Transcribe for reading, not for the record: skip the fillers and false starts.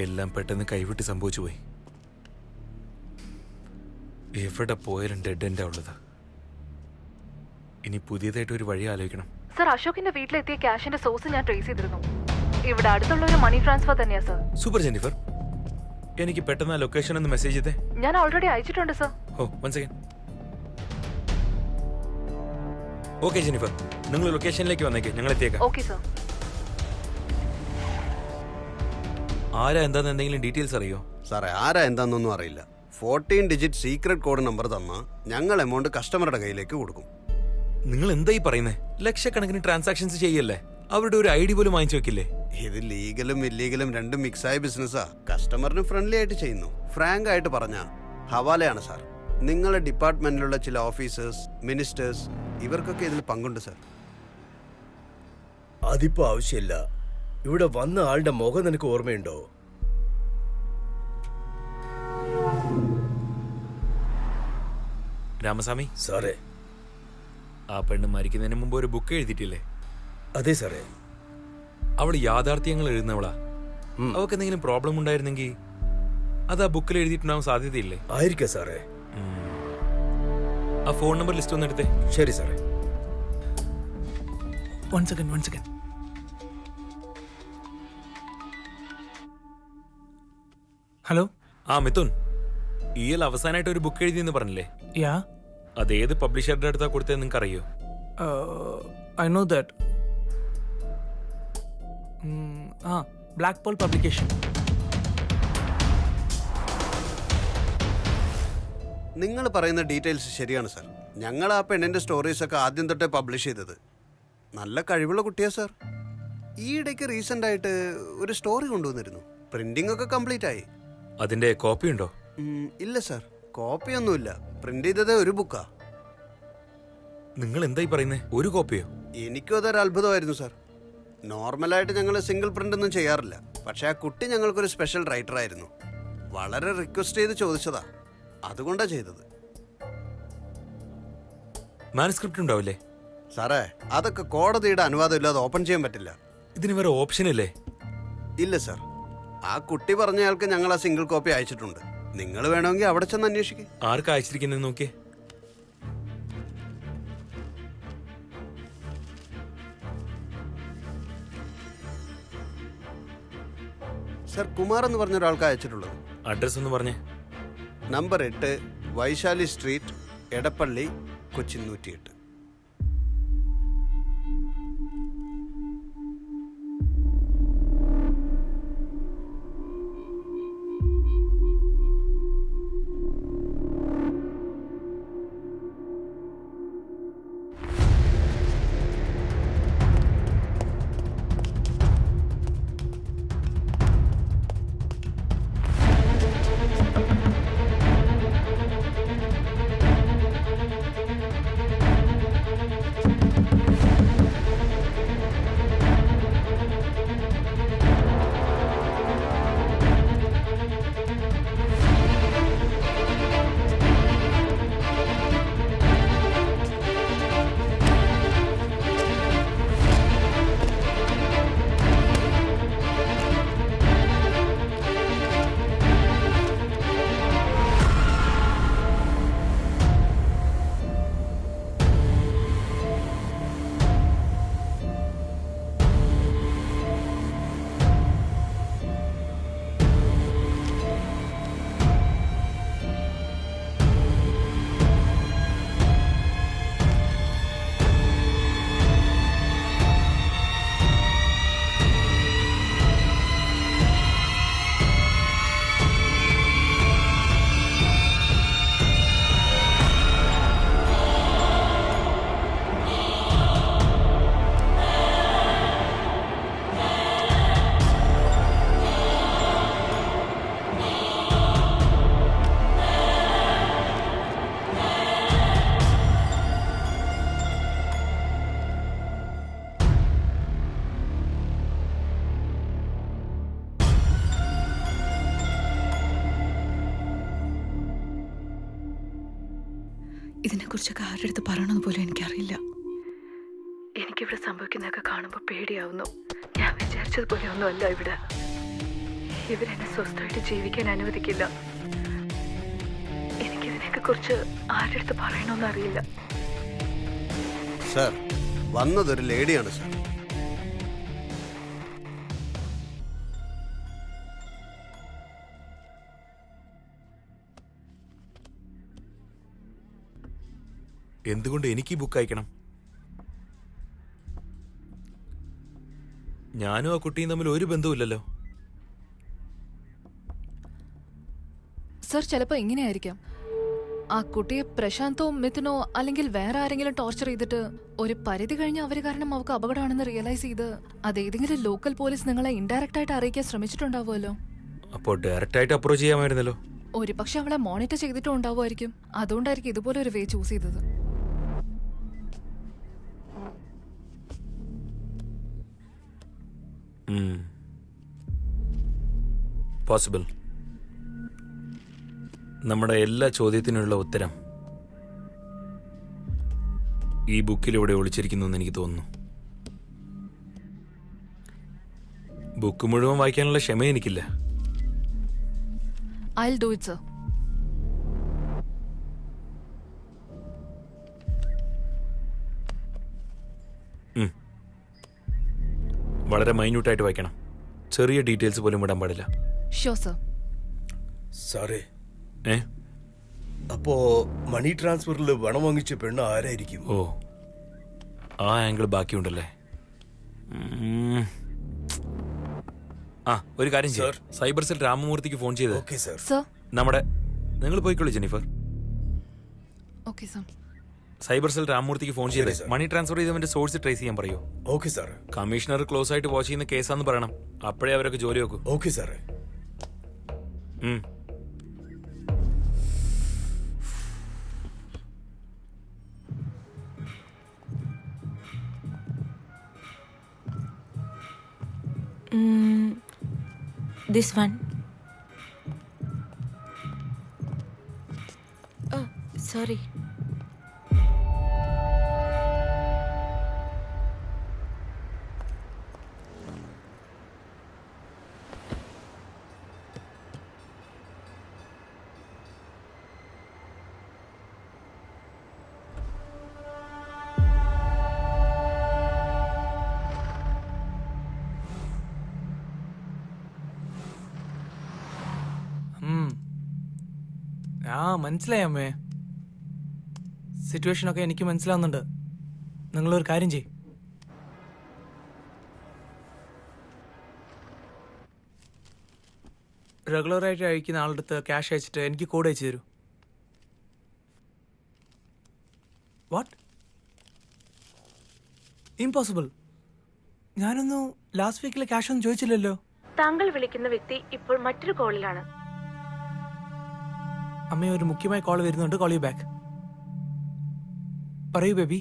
എല്ലാം പെട്ടെന്ന് കൈവിട്ട് സംഭവിച്ചു പോയി. എവിടെ പോയാലും ഡെഡ് എൻഡാ ഉള്ളത്. ഇനി പുതിയതായിട്ട് ഒരു വഴി ആലോചിക്കണം. സർ, അശോകിന്റെ വീട്ടിലെത്തിയ ക്യാഷിന്റെ സോഴ്സ് ഞാൻ ട്രേസ് ചെയ്തിരുന്നു. ഇവിടെ അടുത്തുള്ള ഒരു മണി ട്രാൻസ്ഫർ തന്നെയാ സർ. സൂപ്പർ ജെന്നിഫർ, എനിക്ക് പെട്ടെന്ന് ആ ലൊക്കേഷൻ ഒന്ന് മെസ്സേജ് ചെയ്തേ. ഞാൻ ഓൾറെഡി അയച്ചിട്ടുണ്ട് സർ. ഓ, വൺ സെക്കൻഡ്. ഓക്കെ ജെന്നിഫർ, നിങ്ങൾ ലൊക്കേഷനിലേക്ക് വന്നേക്ക്, ഞങ്ങൾ എത്തിയേക്കാം. Okay sir. ആരാ എന്താന്ന് എന്തെങ്കിലും ഡീറ്റെയിൽസ് അറിയോ? സാറേ, ആരാ എന്താണെന്നൊന്നും അറിയില്ല. 14 ഡിജിറ്റ് സീക്രട്ട് കോഡ് നമ്പർ തന്നാൽ ഞങ്ങൾ എമൗണ്ട് കസ്റ്റമറുടെ കയ്യിലേക്ക് കൊടുക്കും. നിങ്ങൾ എന്തായി പറയുന്നേ? ലക്ഷക്കണക്കിന് ട്രാൻസാക്ഷൻസ് ചെയ്യല്ലേ? അവരുടെ ഒരു ഐഡി പോലും വാങ്ങിച്ചു വെക്കില്ലേ? ഇത് ലീഗലും ഇല്ലീഗലും രണ്ടും മിക്സായ ബിസിനസ്സാ. കസ്റ്റമറിന് ഫ്രണ്ട്ലി ആയിട്ട് ചെയ്യുന്നു. ഫ്രാങ്ക് ആയിട്ട് പറഞ്ഞ ഹവാലയാണ് സാർ. നിങ്ങളുടെ ഡിപ്പാർട്ട്മെന്റിലുള്ള ചില ഓഫീസേഴ്സ്, മിനിസ്റ്റേഴ്സ്, ഇവർക്കൊക്കെ ഇതിൽ പങ്കുണ്ട് സാർ. അതിപ്പോ ആവശ്യമില്ല. ഇവിടെ വന്ന ആളുടെ മുഖം നിനക്ക് ഓർമ്മയുണ്ടോ? രാമസ്വാമി സാറേ, ആ പെണ്ണ് മരിക്കുന്നതിന് മുമ്പ് ഒരു ബുക്ക് എഴുതിയിട്ടില്ലേ? അതെ സാറേ. അവൾ യാഥാർത്ഥ്യങ്ങൾ എഴുതുന്നവളാ. അവൾക്ക് എന്തെങ്കിലും പ്രോബ്ലം ഉണ്ടായിരുന്നെങ്കിൽ അത് ആ ബുക്കിൽ എഴുതിയിട്ടുണ്ടാവാൻ സാധ്യതയില്ലേ? ആയിരിക്കാം സാറേ. ആ ഫോൺ നമ്പർ ലിസ്റ്റ് ഒന്ന് എടുത്തേ. ശരി സാറേ. One second. ഹലോ. ആ മിഥുൻ, ഇയാൾ അവസാനമായിട്ട് ഒരു ബുക്ക് എഴുതിയെന്ന് പറഞ്ഞില്ലേ? യാ, അതേത് പബ്ലിഷറുടെ അടുത്താ കൊടുത്തത് നിങ്ങൾക്ക് അറിയോ? I know that. Black pole publication. നിങ്ങൾ പറയുന്ന ഡീറ്റെയിൽസ് ശരിയാണ് സാർ. ഞങ്ങൾ ആ പെണ്ണിന്റെ സ്റ്റോറീസൊക്കെ ആദ്യം തൊട്ടേ പബ്ലിഷ് ചെയ്തത്. നല്ല കഴിവുള്ള കുട്ടിയാ സാർ. ഈയിടയ്ക്ക് റീസെന്റ് ആയിട്ട് ഒരു സ്റ്റോറി കൊണ്ടുവന്നിരുന്നു. പ്രിന്റിംഗ് ഒക്കെ കംപ്ലീറ്റ് ആയി. അതിന്റെ കോപ്പി ഉണ്ടോ? ഇല്ല സാർ, കോപ്പിയൊന്നുമില്ല. പ്രിന്റ് ചെയ്തതേ ഒരു ബുക്കാ. നിങ്ങൾ എന്തായി പറയുന്നേ? ഒരു കോപ്പിയോ? എനിക്കും അതൊരു അത്ഭുതമായിരുന്നു സാർ. നോർമലായിട്ട് ഞങ്ങൾ സിംഗിൾ പ്രിന്റ് ഒന്നും ചെയ്യാറില്ല. പക്ഷെ ആ കുട്ടി ഞങ്ങൾക്കൊരു സ്പെഷ്യൽ റൈറ്റർ ആയിരുന്നു. വളരെ റിക്വസ്റ്റ് ചെയ്ത് ചോദിച്ചതാ, അതുകൊണ്ടാ ചെയ്തത്. മാനുസ്ക്രിപ്റ്റ് ഉണ്ടാവില്ലേ? സാറേ, അതൊക്കെ കോടതിയുടെ അനുവാദം ഇല്ലാതെ ഓപ്പൺ ചെയ്യാൻ പറ്റില്ല. ഇതിന് വേറെ ഓപ്ഷൻ ഇല്ലേ? ഇല്ല സാർ, ആ കുട്ടി പറഞ്ഞയാൾക്ക് ഞങ്ങൾ ആ സിംഗിൾ കോപ്പി അയച്ചിട്ടുണ്ട്. നിങ്ങൾ വേണമെങ്കിൽ അവിടെ ചെന്ന് അന്വേഷിക്കും. ആർക്കാ അയച്ചിരിക്കുന്നത് നോക്കിയേ. സാർ, കുമാർ എന്ന് പറഞ്ഞ ഒരാൾക്ക് അയച്ചിട്ടുള്ളത്. അഡ്രസ് ഒന്ന് പറഞ്ഞേ. Number 8 Vaishali street, Edappally, Kochi 108. ഇതിനെക്കുറിച്ചൊക്കെ ആരുടെ അടുത്ത് പറയണമെന്ന് പോലും എനിക്കറിയില്ല. എനിക്കിവിടെ സംഭവിക്കുന്നതൊക്കെ കാണുമ്പോൾ പേടിയാവുന്നു. ഞാൻ വിചാരിച്ചതുപോലെ ഒന്നുമല്ല ഇവിടെ. ഇവരെന്നെ സ്വസ്ഥമായിട്ട് ജീവിക്കാൻ അനുവദിക്കില്ല. എനിക്കിതിനെയൊക്കെ കുറിച്ച് ആരുടെ അടുത്ത് പറയണമെന്ന് അറിയില്ല. സാർ, വന്നതൊരു ലേഡിയാണ് സാർ. എന്തുകൊണ്ട് എനിക്ക് ഈ ബുക്ക് അയക്കണം? ഞാനും ആ കുട്ടിയും തമ്മിൽ ഒരു ബന്ധവുമില്ലല്ലോ. സർ, ചിലപ്പോൾ ഇങ്ങനെയായിരിക്കാം. ആ കുട്ടിയെ പ്രശാന്തോ മിഥുനോ അല്ലെങ്കിൽ വേറെ ആരെങ്കിലും ടോർച്ചർ ചെയ്തിട്ട് ഒരു പരിധി കഴിഞ്ഞ് അവർ കാരണം അവർക്ക് അപകടമാണെന്ന് റിയലൈസ് ചെയ്ത് അതേതെങ്കിലും ലോക്കൽ പോലീസ് നിങ്ങളെ ഇൻഡയറക്റ്റ് ആയിട്ട് അറിയിക്കാൻ ശ്രമിച്ചിട്ടുണ്ടാവുമല്ലോ. അപ്പോൾ ഡയറക്റ്റ് ആയിട്ട് അപ്രോച്ച് ചെയ്യാമായിരുന്നല്ലോ. ഒരു പക്ഷെ അവളെ മോണിറ്റർ ചെയ്തിട്ടും ഉണ്ടാവുമായിരിക്കും. അതുകൊണ്ടായിരിക്കും ഇതുപോലെ ഒരു വേ ചൂസ് ചെയ്തത്. പോസിബിൾ. നമ്മുടെ എല്ലാ ചോദ്യത്തിനുള്ള ഉത്തരം ഈ ബുക്കിലൂടെ ഒളിച്ചിരിക്കുന്നു എന്ന് എനിക്ക് തോന്നുന്നു. ബുക്ക് മുഴുവൻ വായിക്കാനുള്ള ക്ഷമ എനിക്കില്ല. I'll do it, sir. വളരെ മൈന്യൂട്ടായിട്ട് വായിക്കണം. ചെറിയ ഡീറ്റെയിൽസ് പോലും വിടാൻ പാടില്ല. Sure, sir. സാറേ, ഏ അപ്പോ മണി ട്രാൻസ്ഫറിൽ പണം വാങ്ങിച്ച പെണ്ണ് ആരായിരിക്കും? ഓ, ആ ആംഗിൾ ബാക്കിയുണ്ടല്ലേ. ആ, ഒരു കാര്യം Sir. സൈബർ സെൽ രാമമൂർത്തിക്ക് ഫോൺ ചെയ്ത് ഓക്കെ സാർ. Sir. നമ്മുടെ നിങ്ങൾ പോയിക്കോളൂ Jennifer. Okay, sir. Cyber cell രാമമൂർത്തിക്ക് ഫോൺ ചെയ്ത് ശരി, sir. മണി ട്രാൻസ്ഫർ ചെയ്തവന്റെ സോഴ്സ് ട്രേസ് ചെയ്യാൻ പറയൂ. ഓക്കെ സാറേ. കമ്മീഷണർ ക്ലോസ് ആയിട്ട് വാച്ച് ചെയ്യുന്ന കേസാന്ന് പറയണം. അപ്പോഴേ അവരൊക്കെ ജോലി വെക്കൂ. ഓക്കെ സാറേ. ഉം. This one. Oh, sorry. മനസ്സിലായി അമ്മേ. സിറ്റുവേഷനൊക്കെ എനിക്ക് മനസ്സിലാവുന്നുണ്ട്. നിങ്ങളൊരു കാര്യം ചെയ്യും, റെഗുലറായിട്ട് അയക്കുന്ന ആളുടെ അടുത്ത് ക്യാഷ് അയച്ചിട്ട് എനിക്ക് കോഡ് അയച്ചു തരൂ. വാട്ട്? ഇംപോസിബിൾ. ഞാനൊന്നു ലാസ്റ്റ് വീക്കിലെ ക്യാഷ് ഒന്നും ചോദിച്ചില്ലല്ലോ. താങ്കൾ വിളിക്കുന്ന വ്യക്തി ഇപ്പോൾ മറ്റൊരു കോളിലാണ്. അമ്മയെ ഒരു മുഖ്യമായ കോൾ വരുന്നുണ്ട്. Call you back. പറയൂ ബേബി.